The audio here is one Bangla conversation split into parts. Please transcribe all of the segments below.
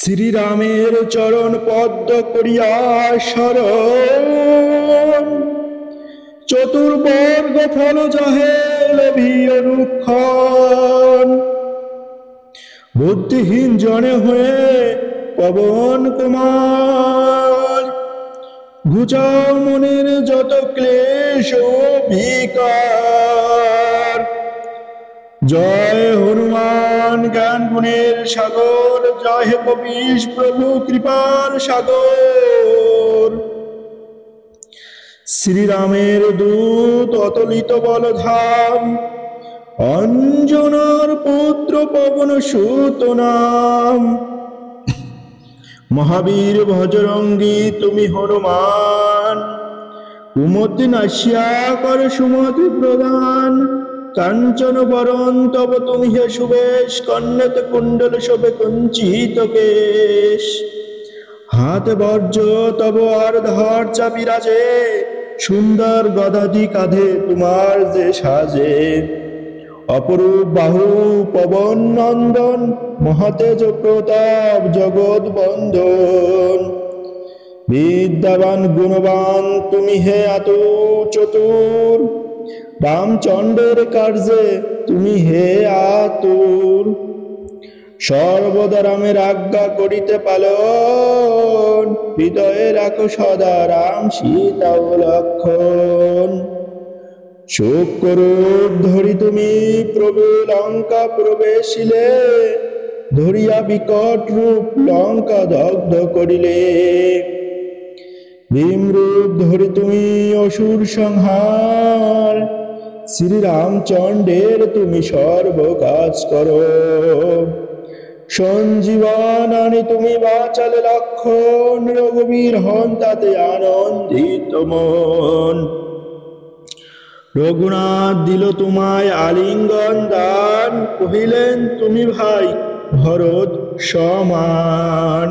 শ্রীরামের চরণ পদ্ম করিয়া শরণ, চতুর্বর্গ ফল যাহে লভি অনুক্ষণ। বুদ্ধিহীন জনে হয়ে পবন কুমার, ঘুচাও মনের যত ক্লেশ বিকার। জয় হনুমান জ্ঞান গুণের সাগর, জয় হে কপিশ প্রভু কৃপার সাগর। শ্রীরামের দূত অতলিত বলধাম, অঞ্জনার পুত্র পবন সুত নাম। মহাবীর ভজরঙ্গী তুমি হনুমান, কুমতি নাশিয়া কর সুমতি প্রদান। কাঞ্চন বরণ তব তুমি হে সুবেশ, কর্ণেতে কুণ্ডল শোভে কুঞ্চিত কেশ। হাতে বর্জ্য তব আর ধর চাপিরাজে, সুন্দর গদাধি কাঁধে তোমার যে সাজে। অপরূপ বাহু পবন নন্দন, মহাতেজ প্রতাপ জগৎ বন্দন। বিদ্যাবান গুণবান তুমি হে আতু চতুর, রামচন্দ্রের কার্যে তুমি হে আতুর। সর্বদা রামের আজ্ঞা করিতে পালন, হৃদয়ে রাখো সদা রাম সীতা ও লক্ষণ। শূকরূপ ধরি তুমি প্রভু লঙ্কা প্রবেশিলে, ধরিয়া বিকট রূপ লঙ্কা দগ্ধ করিলে। ভীমরূপ ধরি তুমি অসুর সংহার, শ্রীরামচন্দ্রের তুমি সর্ব কাজ করো। সঞ্জীবন আনি তুমি বাঁচালে লক্ষণ, রঘুবীর হন তাতে আনন্দিত মন। রঘুনাথ দিল তোমায় আলিঙ্গন দান, কহিলেন তুমি ভাই ভরত সমান।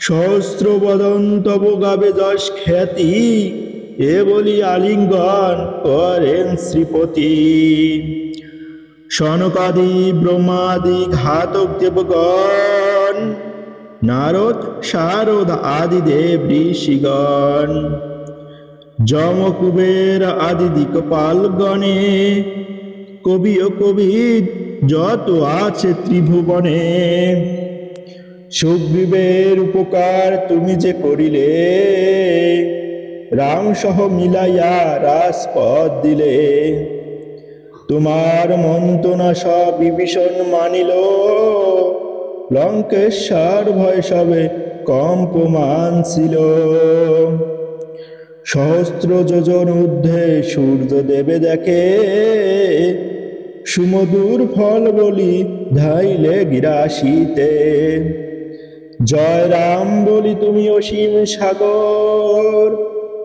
সহস্র বদন তব গাবে যশ খ্যাতি, এ বলি আলিঙ্গন করেন শ্রীপতি। সনকাদি ব্রহ্মাদি ঘাতক দেবগণ, নারদ শারদ আদি দেব ঋষিগণ। যম কুবের আদি দিকপাল গণে, কবি ও কবিদ যত আছে ত্রিভুবনে। সুগ্রীবের উপকার তুমি যে করিলে, রাম সহ মিলাইয়া রাজপথ দিলে। তোমার মন্ত্রণা সব বিভীষণ মানিল, লঙ্কেশ্বর ভয় সবে কম্পমান ছিল। সহস্র যোজন ঊর্ধ্বে সূর্য দেবে দেখে, সুমধুর ফল বলি ধাইলে গিরাশিতে। জয় রাম বলি তুমি অসীম সাগর,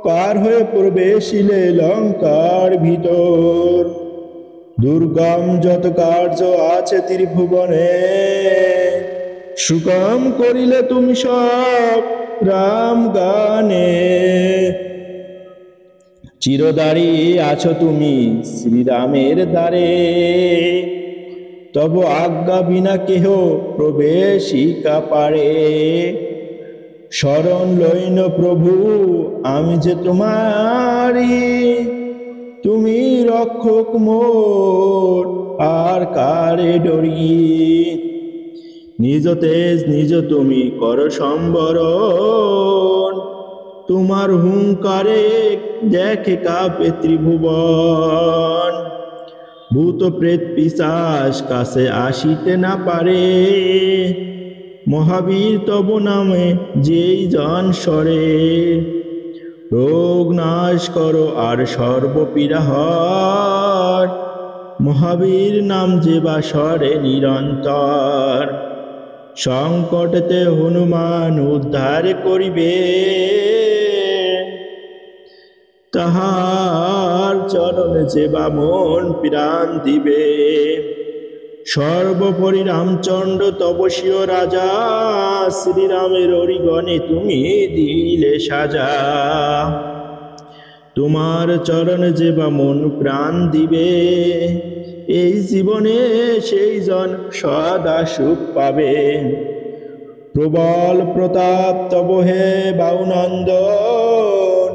পার হয়ে প্রবেশিলে লঙ্কার ভিতর। দুর্গম যত কার্য আছে ত্রিভুবনে, সুগম করিলে তুমি সব রাম গানে। চিরদারি আছো তুমি শ্রীরামের দ্বারে, তব আজ্ঞা বিনা কেহ প্রবেশিকা পারে। শরণ লইন প্রভু আমি যে তোমারি, তুমি রক্ষক মোর আর কারে ডরি। নিজ তেজ নিজ তুমি কর সম্বরণ, তোমার হুঙ্কারে দেখে কাঁপে ত্রিভুবন। ভূত প্রেত পিশাচ কাছে আসিতে না পারে, মহাবীর তব নামে যেই জন সরে। রোগ নাশ করো আর সর্বপীড়া হর, মহাবীর নাম যে বা সরে নিরন্তর। সংকটেতে হনুমান উদ্ধার করিবে, তাহার চরণে যে বা মন প্রাণ দিবে। সর্বোপরি রামচন্দ্র তপস্বীয় রাজা, শ্রীরামের অরিগণে তুমি দিলে সাজা। তোমার চরণে যে বা মন প্রাণ দিবে, এই জীবনে সেই জন সদা সুখ পাবে। প্রবল প্রতাপ তব হে বায়ুনন্দন,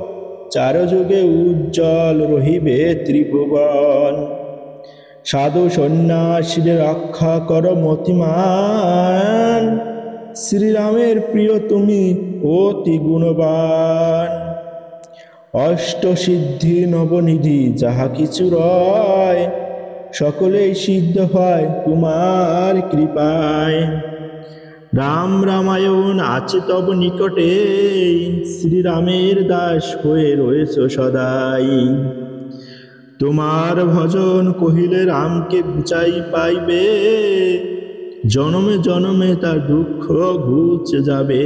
চারযুগে উজ্জ্বল রহিবে ত্রিভুবন। সাধু সন্ন্যাসীর রক্ষা কর মতিমান, শ্রীরামের প্রিয় তুমি অতি গুণবান। অষ্টসিদ্ধি নবনিধি যাহা কিছু রয়, সকলেই সিদ্ধ হয় তোমার কৃপায়। রাম রামায়ণ আছে তব নিকটে, শ্রীরামের দাস হয়ে রয়েছ সদাই। তোমার ভজন কহিলে রামকে ঘুচাই পাইবে, জনমে জনমে তার দুঃখ ঘুচে যাবে।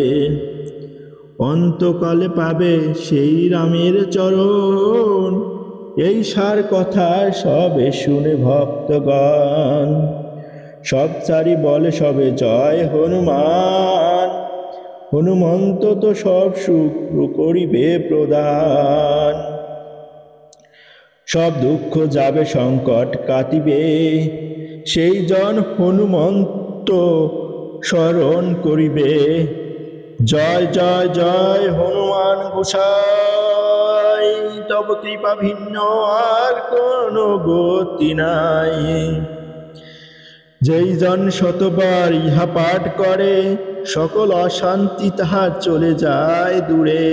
অন্তকালে পাবে সেই রামের চরণ, এই সার কথা সবে শুনে ভক্তগণ। সব চারি বলে সবে জয় হনুমান, হনুমন্ত তো সব সুখ করিবে প্রদান। সব দুঃখ যাবে সংকট কাটিবে, সেই জন হনুমন্ত স্মরণ করিবে। জয় জয় জয় হনুমান গোসাই, তব কৃপা ভিন্ন আর কোনো গতি নাই। যেই জন শতবার ইহা পাঠ করে, সকল অশান্তি তাহার চলে যায় দূরে।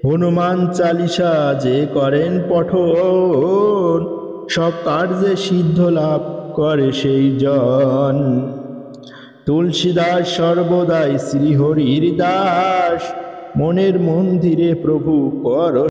হনুমান চালিসা যে করেন পঠন, সব কার্যে সিদ্ধ লাভ করে সেই জন। তুলসীদাস সর্বদাই শ্রীহরির দাস, মনের মন্দিরে প্রভু কর